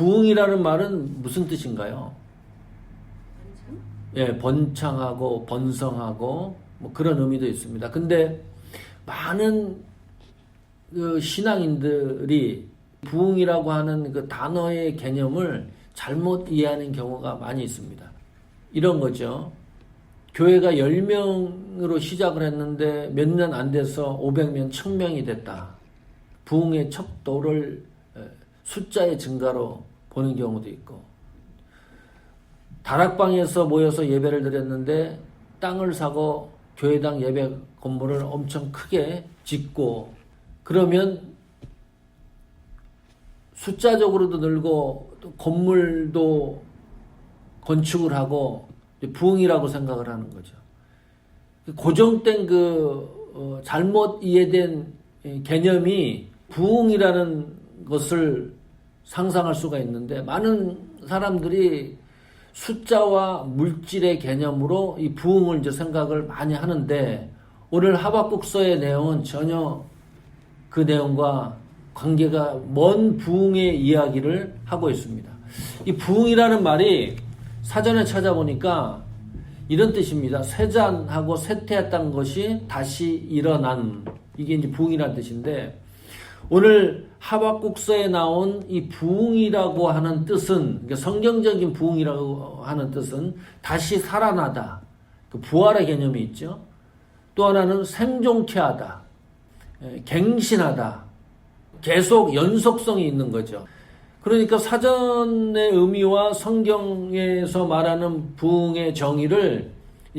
부흥이라는 말은 무슨 뜻인가요? 예, 번창하고 번성하고 뭐 그런 의미도 있습니다. 근데 많은 그 신앙인들이 부흥이라고 하는 그 단어의 개념을 잘못 이해하는 경우가 많이 있습니다. 이런 거죠. 교회가 10명으로 시작을 했는데 몇 년 안 돼서 500명, 1000명이 됐다. 부흥의 척도를 숫자의 증가로 보는 경우도 있고, 다락방에서 모여서 예배를 드렸는데 땅을 사고 교회당 예배 건물을 엄청 크게 짓고, 그러면 숫자적으로도 늘고 또 건물도 건축을 하고 부흥이라고 생각을 하는 거죠. 고정된 잘못 이해된 개념이 부흥이라는 것을 상상할 수가 있는데, 많은 사람들이 숫자와 물질의 개념으로 이 부흥을 이제 생각을 많이 하는데, 오늘 하박국서의 내용은 전혀 그 내용과 관계가 먼 부흥의 이야기를 하고 있습니다. 이 부흥이라는 말이 사전에 찾아보니까 이런 뜻입니다. 쇠잔하고 쇠퇴했던 것이 다시 일어난, 이게 이제 부흥이라는 뜻인데, 오늘 하박국서에 나온 이 부흥이라고 하는 뜻은, 그러니까 성경적인 부흥이라고 하는 뜻은 다시 살아나다, 그 부활의 개념이 있죠. 또 하나는 생존케 하다, 갱신하다, 계속 연속성이 있는 거죠. 그러니까 사전의 의미와 성경에서 말하는 부흥의 정의를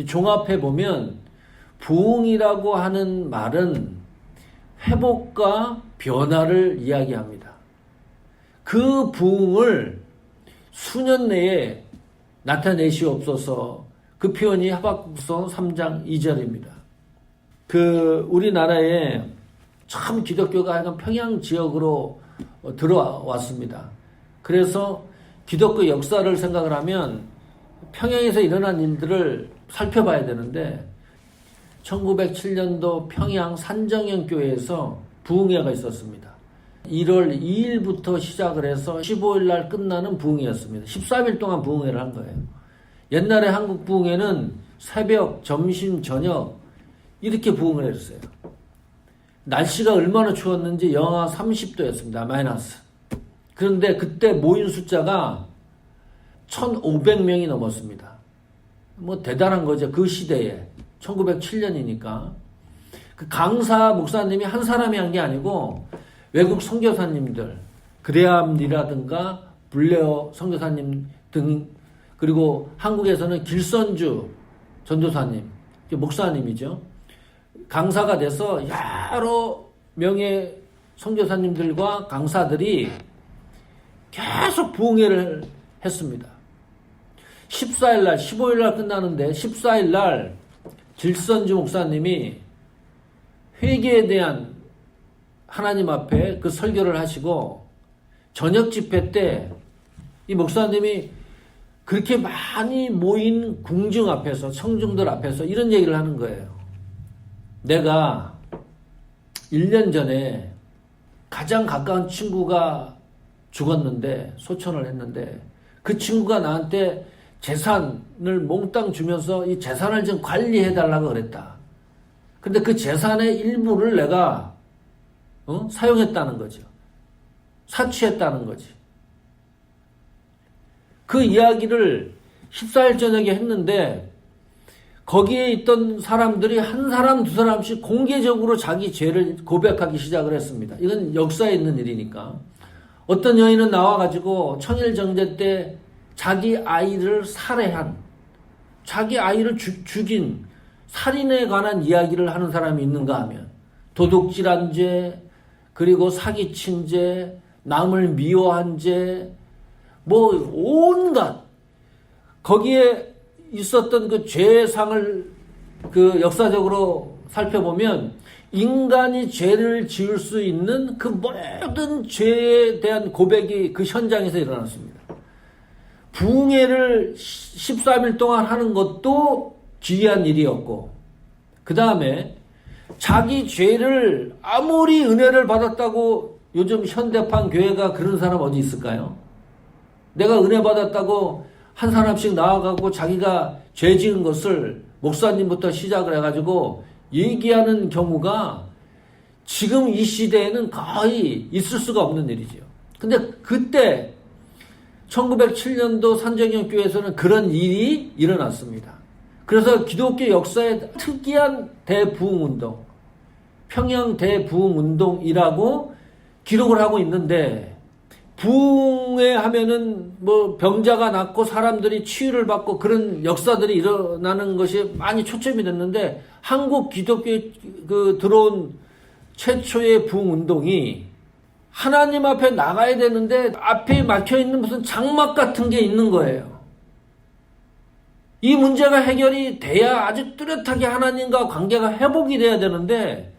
종합해 보면, 부흥이라고 하는 말은 회복과 변화를 이야기합니다. 그 부흥을 수년 내에 나타내시옵소서. 그 표현이 하박국서 3장 2절입니다. 우리나라에 참 기독교가 약간 평양 지역으로 들어왔습니다. 그래서 기독교 역사를 생각을 하면 평양에서 일어난 일들을 살펴봐야 되는데, 1907년도 평양 산정형 교회에서 부흥회가 있었습니다. 1월 2일부터 시작을 해서 15일 날 끝나는 부흥회였습니다. 13일 동안 부흥회를 한 거예요. 옛날에 한국 부흥회는 새벽, 점심, 저녁 이렇게 부흥을 했어요. 날씨가 얼마나 추웠는지 영하 30도였습니다. 마이너스. 그런데 그때 모인 숫자가 1,500명이 넘었습니다. 뭐 대단한 거죠. 그 시대에. 1907년이니까. 그 강사 목사님이 한 사람이 한 게 아니고 외국 선교사님들, 그레암리라든가 블레어 선교사님 등, 그리고 한국에서는 길선주 전도사님, 목사님이죠. 강사가 돼서 여러 명의 선교사님들과 강사들이 계속 부흥회를 했습니다. 14일날, 15일날 끝나는데 14일날 길선주 목사님이 회개에 대한 하나님 앞에 그 설교를 하시고, 저녁 집회 때 이 목사님이 그렇게 많이 모인 궁중 앞에서, 청중들 앞에서 이런 얘기를 하는 거예요. 내가 1년 전에 가장 가까운 친구가 죽었는데, 소천을 했는데, 그 친구가 나한테 재산을 몽땅 주면서 이 재산을 좀 관리해달라고 그랬다. 근데 그 재산의 일부를 내가 사용했다는 거죠. 사취했다는 거지. 그 이야기를 14일 저녁에 했는데, 거기에 있던 사람들이 한 사람 두 사람씩 공개적으로 자기 죄를 고백하기 시작을 했습니다. 이건 역사에 있는 일이니까. 어떤 여인은 나와가지고 청일정제 때 자기 아이를 살해한, 자기 아이를 죽인 살인에 관한 이야기를 하는 사람이 있는가 하면, 도둑질한 죄, 그리고 사기친 죄, 남을 미워한 죄, 뭐 온갖 거기에 있었던 그 죄상을 그 역사적으로 살펴보면, 인간이 죄를 지을 수 있는 그 모든 죄에 대한 고백이 그 현장에서 일어났습니다. 부흥회를 13일 동안 하는 것도 기이한 일이었고, 그 다음에 자기 죄를, 아무리 은혜를 받았다고 요즘 현대판 교회가 그런 사람 어디 있을까요? 내가 은혜 받았다고 한 사람씩 나와가고 자기가 죄 지은 것을 목사님부터 시작을 해가지고 얘기하는 경우가 지금 이 시대에는 거의 있을 수가 없는 일이죠. 근데 그때 1907년도 산정형교회에서는 그런 일이 일어났습니다. 그래서 기독교 역사의 특이한 대부흥운동, 평양 대부흥운동이라고 기록을 하고 있는데, 부흥회 하면은 뭐 병자가 낫고 사람들이 치유를 받고 그런 역사들이 일어나는 것이 많이 초점이 됐는데, 한국 기독교에 들어온 최초의 부흥운동이 하나님 앞에 나가야 되는데 앞에 막혀있는 무슨 장막 같은 게 있는 거예요. 이 문제가 해결이 돼야 아주 뚜렷하게 하나님과 관계가 회복이 돼야 되는데,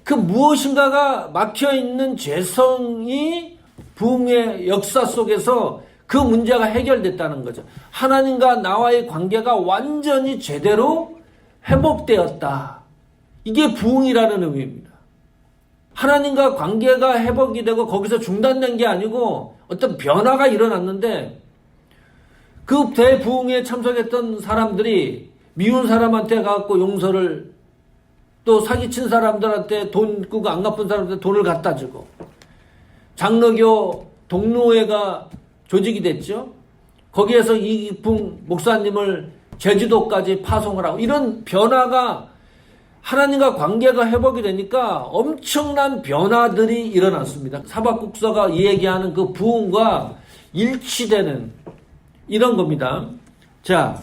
그 무엇인가가 막혀있는 죄성이 부흥의 역사 속에서 그 문제가 해결됐다는 거죠. 하나님과 나와의 관계가 완전히 제대로 회복되었다. 이게 부흥이라는 의미입니다. 하나님과 관계가 회복이 되고 거기서 중단된 게 아니고 어떤 변화가 일어났는데, 그 대부흥에 참석했던 사람들이 미운 사람한테 가갖고 용서를, 또 사기친 사람들한테 돈 꾸고 안 갚은 사람한테 돈을 갖다 주고, 장로교 동로회가 조직이 됐죠. 거기에서 이기풍 목사님을 제주도까지 파송을 하고, 이런 변화가 하나님과 관계가 회복이 되니까 엄청난 변화들이 일어났습니다. 하박국서가 얘기하는 그 부흥과 일치되는 이런 겁니다. 자,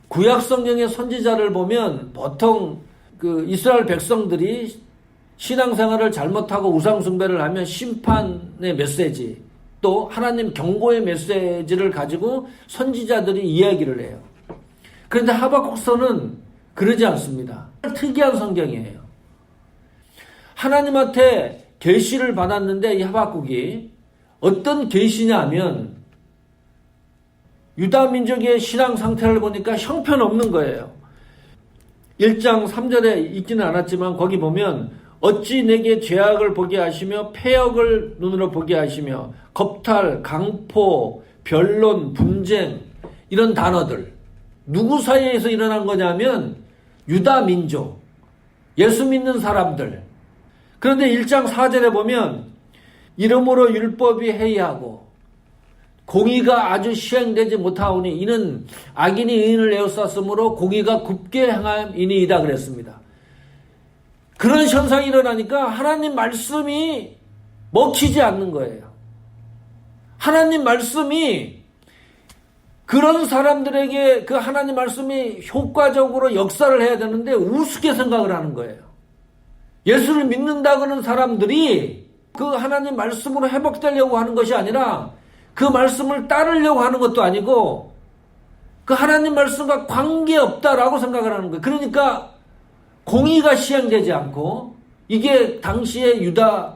구약 성경의 선지자를 보면 보통 그 이스라엘 백성들이 신앙생활을 잘못하고 우상숭배를 하면 심판의 메시지, 또 하나님 경고의 메시지를 가지고 선지자들이 이야기를 해요. 그런데 하박국서는 그러지 않습니다. 특이한 성경이에요. 하나님한테 계시를 받았는데 이 하박국이 어떤 계시냐 하면, 유다 민족의 신앙 상태를 보니까 형편없는 거예요. 1장 3절에 있지는 않았지만 거기 보면, 어찌 내게 죄악을 보게 하시며 패역을 눈으로 보게 하시며, 겁탈, 강포, 변론, 분쟁, 이런 단어들 누구 사이에서 일어난 거냐면 유다 민족, 예수 믿는 사람들. 그런데 1장 4절에 보면, 이러므로 율법이 해이하고 공의가 아주 시행되지 못하오니 이는 악인이 의인을 에워쌌으므로 공의가 굽게 행함이니이다 그랬습니다. 그런 현상이 일어나니까 하나님 말씀이 먹히지 않는 거예요. 하나님 말씀이 그런 사람들에게, 그 하나님 말씀이 효과적으로 역사를 해야 되는데 우습게 생각을 하는 거예요. 예수를 믿는다고는 사람들이 그 하나님 말씀으로 회복되려고 하는 것이 아니라 그 말씀을 따르려고 하는 것도 아니고 그 하나님 말씀과 관계없다라고 생각을 하는 거예요. 그러니까 공의가 시행되지 않고, 이게 당시의 유다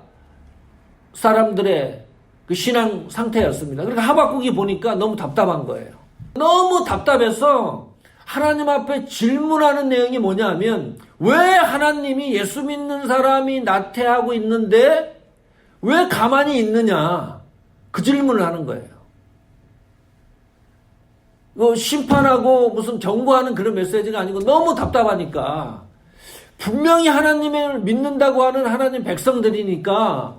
사람들의 그 신앙 상태였습니다. 그러니까 하박국이 보니까 너무 답답한 거예요. 너무 답답해서 하나님 앞에 질문하는 내용이 뭐냐면, 왜 하나님이 예수 믿는 사람이 나태하고 있는데 왜 가만히 있느냐, 그 질문을 하는 거예요. 심판하고 무슨 경고하는 그런 메시지가 아니고 너무 답답하니까, 분명히 하나님을 믿는다고 하는 하나님 백성들이니까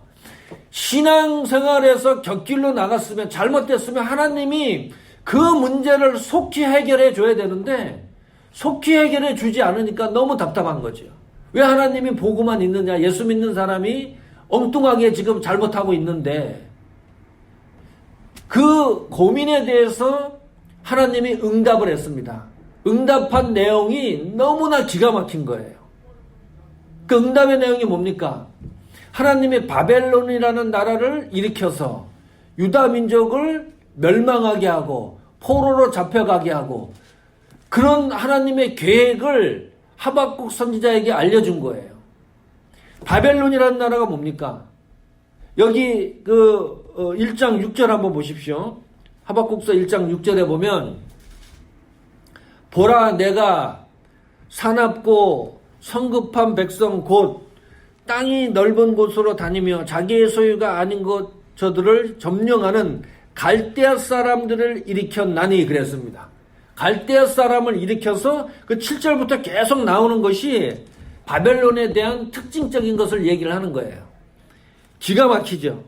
신앙생활에서 곁길로 나갔으면, 잘못됐으면 하나님이 그 문제를 속히 해결해 줘야 되는데 속히 해결해 주지 않으니까 너무 답답한 거죠. 왜 하나님이 보고만 있느냐, 예수 믿는 사람이 엉뚱하게 지금 잘못하고 있는데. 그 고민에 대해서 하나님이 응답을 했습니다. 응답한 내용이 너무나 기가 막힌 거예요. 그 응답의 내용이 뭡니까? 하나님이 바벨론이라는 나라를 일으켜서 유다 민족을 멸망하게 하고 포로로 잡혀가게 하고, 그런 하나님의 계획을 하박국 선지자에게 알려준 거예요. 바벨론이라는 나라가 뭡니까? 여기 1장 6절 한번 보십시오. 하박국서 1장 6절에 보면, 보라 내가 사납고 성급한 백성 곧 땅이 넓은 곳으로 다니며 자기의 소유가 아닌 것 저들을 점령하는 갈대아 사람들을 일으켰나니 그랬습니다. 갈대아 사람을 일으켜서 그 7절부터 계속 나오는 것이 바벨론에 대한 특징적인 것을 얘기를 하는 거예요. 기가 막히죠.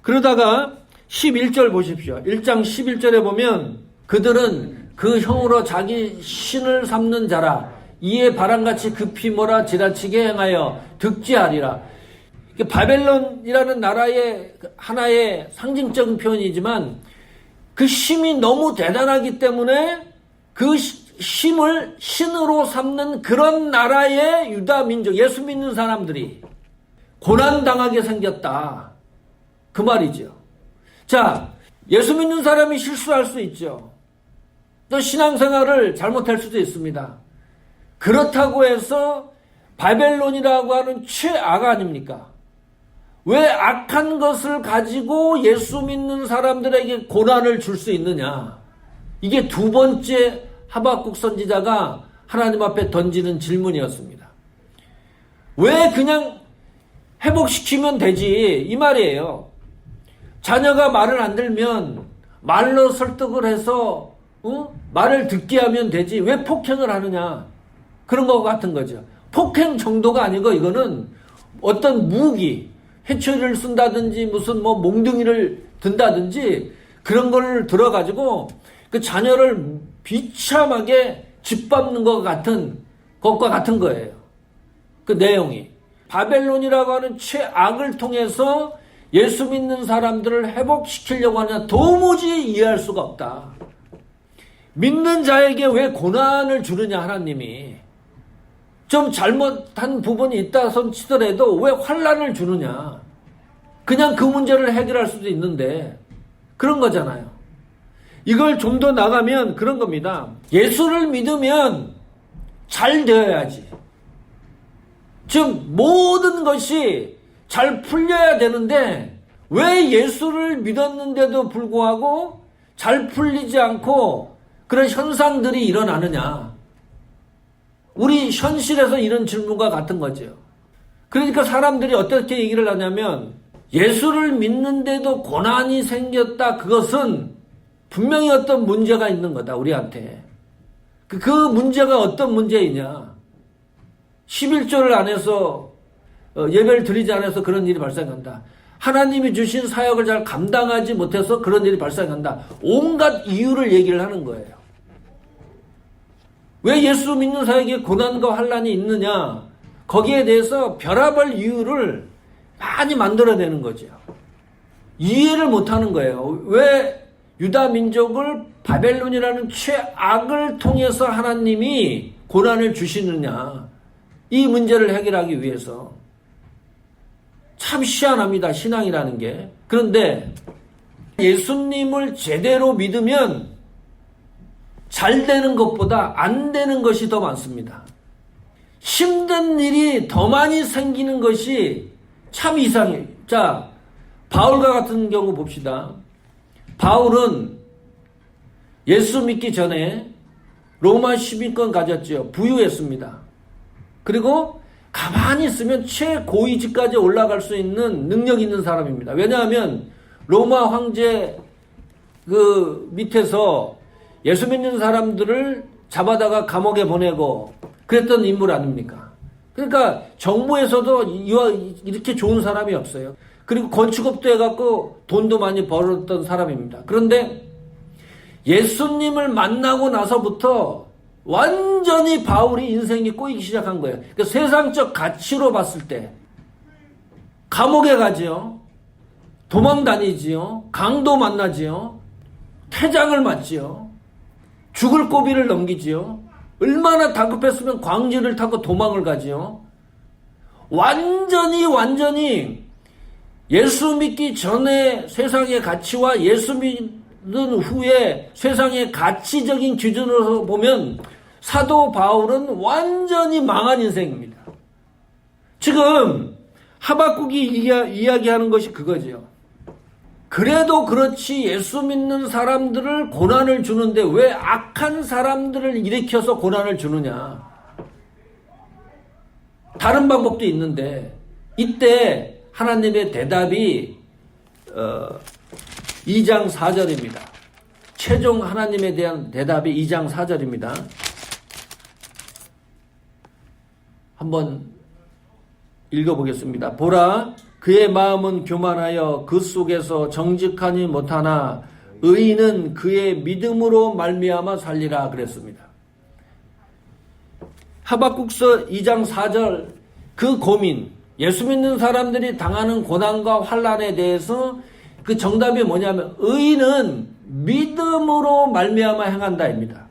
그러다가 11절 보십시오. 1장 11절에 보면 그들은 그 형으로 자기 신을 삼는 자라 이에 바람같이 급히 몰아 지나치게 행하여 득지하리라. 바벨론이라는 나라의 하나의 상징적인 표현이지만 그 힘이 너무 대단하기 때문에 그 힘을 신으로 삼는 그런 나라의 유다 민족, 예수 믿는 사람들이 고난당하게 생겼다. 그 말이죠. 자, 예수 믿는 사람이 실수할 수 있죠. 또 신앙생활을 잘못할 수도 있습니다. 그렇다고 해서 바벨론이라고 하는 최악 아닙니까? 왜 악한 것을 가지고 예수 믿는 사람들에게 고난을 줄 수 있느냐? 이게 두 번째 하박국 선지자가 하나님 앞에 던지는 질문이었습니다. 왜 그냥 회복시키면 되지? 이 말이에요. 자녀가 말을 안 들면 말로 설득을 해서 말을 듣게 하면 되지. 왜 폭행을 하느냐? 그런 것 같은 거죠. 폭행 정도가 아니고 이거는 어떤 무기, 회초리를 쓴다든지 무슨 몽둥이를 든다든지 그런 걸 들어가지고 그 자녀를 비참하게 짓밟는 것과 같은 거예요. 그 내용이. 바벨론이라고 하는 최악을 통해서 예수 믿는 사람들을 회복시키려고 하냐 도무지 이해할 수가 없다. 믿는 자에게 왜 고난을 주느냐 하나님이. 좀 잘못한 부분이 있다 손 치더라도 왜 환난을 주느냐. 그냥 그 문제를 해결할 수도 있는데 그런 거잖아요. 이걸 좀 더 나가면 그런 겁니다. 예수를 믿으면 잘 되어야지. 즉 모든 것이 잘 풀려야 되는데 왜 예수를 믿었는데도 불구하고 잘 풀리지 않고 그런 현상들이 일어나느냐. 우리 현실에서 이런 질문과 같은 거죠. 그러니까 사람들이 어떻게 얘기를 하냐면 예수를 믿는데도 고난이 생겼다. 그것은 분명히 어떤 문제가 있는 거다. 우리한테. 그 문제가 어떤 문제이냐. 11조를 안 해서 예배를 드리지 않아서 그런 일이 발생한다. 하나님이 주신 사역을 잘 감당하지 못해서 그런 일이 발생한다. 온갖 이유를 얘기를 하는 거예요. 왜 예수 믿는 사역에 고난과 환난이 있느냐? 거기에 대해서 별의별 이유를 많이 만들어내는 거죠. 이해를 못하는 거예요. 왜 유다 민족을 바벨론이라는 최악을 통해서 하나님이 고난을 주시느냐? 이 문제를 해결하기 위해서. 참 희한합니다. 신앙이라는 게. 그런데 예수님을 제대로 믿으면 잘 되는 것보다 안 되는 것이 더 많습니다. 힘든 일이 더 많이 생기는 것이 참 이상해요. 자, 바울과 같은 경우 봅시다. 바울은 예수 믿기 전에 로마 시민권 가졌죠. 부유했습니다. 그리고 가만히 있으면 최고위직까지 올라갈 수 있는 능력 있는 사람입니다. 왜냐하면 로마 황제 그 밑에서 예수 믿는 사람들을 잡아다가 감옥에 보내고 그랬던 인물 아닙니까? 그러니까 정부에서도 이렇게 좋은 사람이 없어요. 그리고 건축업도 해갖고 돈도 많이 벌었던 사람입니다. 그런데 예수님을 만나고 나서부터 완전히 바울이 인생이 꼬이기 시작한 거예요. 그러니까 세상적 가치로 봤을 때 감옥에 가지요. 도망 다니지요. 강도 만나지요. 퇴장을 맞지요. 죽을 고비를 넘기지요. 얼마나 다급했으면 광지를 타고 도망을 가지요. 완전히 예수 믿기 전에 세상의 가치와 예수 믿는 후에 세상의 가치적인 기준으로 보면 사도 바울은 완전히 망한 인생입니다. 지금 하박국이 이야기하는 것이 그거죠. 그래도 그렇지 예수 믿는 사람들을 고난을 주는데 왜 악한 사람들을 일으켜서 고난을 주느냐. 다른 방법도 있는데 이때 하나님의 대답이 2장 4절입니다. 최종 하나님에 대한 대답이 2장 4절입니다. 한번 읽어보겠습니다. 보라, 그의 마음은 교만하여 그 속에서 정직하니 못하나 의인은 그의 믿음으로 말미암아 살리라 그랬습니다. 하박국서 2장 4절 그 고민, 예수 믿는 사람들이 당하는 고난과 환난에 대해서 그 정답이 뭐냐면 의인은 믿음으로 말미암아 행한다입니다.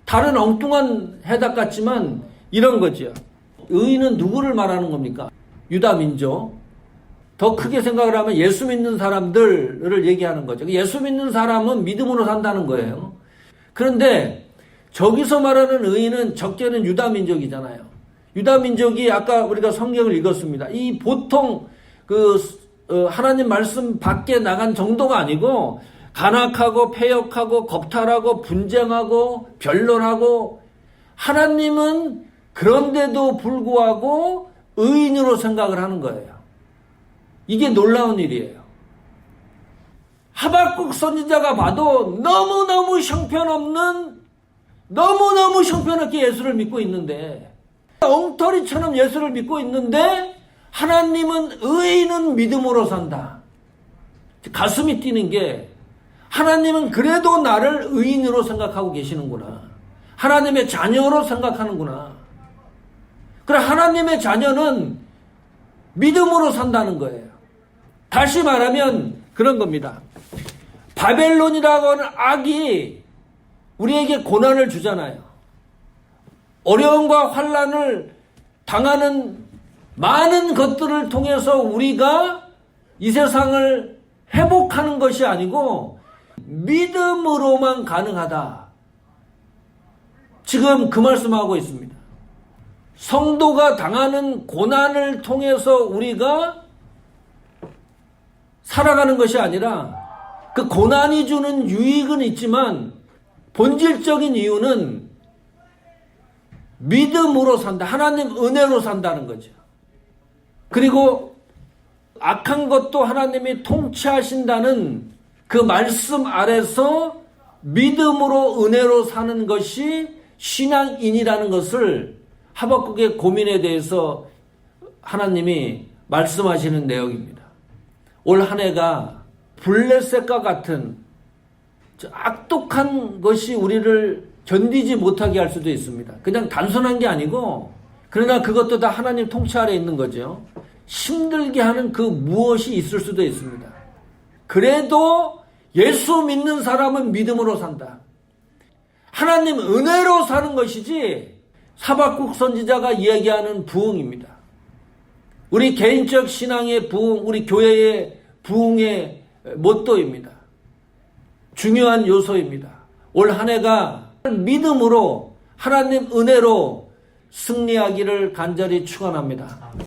다른 엉뚱한 해답 같지만 이런 거죠. 의인은 누구를 말하는 겁니까? 유다 민족. 더 크게 생각을 하면 예수 믿는 사람들을 얘기하는 거죠. 예수 믿는 사람은 믿음으로 산다는 거예요. 그런데 저기서 말하는 의인은 적게는 유다 민족이잖아요. 유다 민족이 아까 우리가 성경을 읽었습니다. 이 보통 하나님 말씀 밖에 나간 정도가 아니고 간악하고 패역하고 겁탈하고 분쟁하고 변론하고 하나님은 그런데도 불구하고 의인으로 생각을 하는 거예요. 이게 놀라운 일이에요. 하박국 선지자가 봐도 너무너무 형편없게 예수를 믿고 있는데 엉터리처럼 예수를 믿고 있는데 하나님은 의인은 믿음으로 산다. 가슴이 뛰는 게 하나님은 그래도 나를 의인으로 생각하고 계시는구나. 하나님의 자녀로 생각하는구나. 그래 하나님의 자녀는 믿음으로 산다는 거예요. 다시 말하면 그런 겁니다. 바벨론이라고 하는 악이 우리에게 고난을 주잖아요. 어려움과 환난을 당하는 많은 것들을 통해서 우리가 이 세상을 회복하는 것이 아니고 믿음으로만 가능하다. 지금 그 말씀하고 있습니다. 성도가 당하는 고난을 통해서 우리가 살아가는 것이 아니라 그 고난이 주는 유익은 있지만 본질적인 이유는 믿음으로 산다. 하나님 은혜로 산다는 거죠. 그리고 악한 것도 하나님이 통치하신다는 그 말씀 아래서 믿음으로 은혜로 사는 것이 신앙인이라는 것을 하박국의 고민에 대해서 하나님이 말씀하시는 내용입니다. 올 한 해가 블레셋과 같은 악독한 것이 우리를 견디지 못하게 할 수도 있습니다. 그냥 단순한 게 아니고 그러나 그것도 다 하나님 통치 아래 있는 거죠. 힘들게 하는 그 무엇이 있을 수도 있습니다. 그래도 예수 믿는 사람은 믿음으로 산다. 하나님 은혜로 사는 것이지 하박국 선지자가 이야기하는 부흥입니다. 우리 개인적 신앙의 부흥, 우리 교회의 부흥의 모토입니다. 중요한 요소입니다. 올 한 해가 믿음으로 하나님 은혜로 승리하기를 간절히 축원합니다.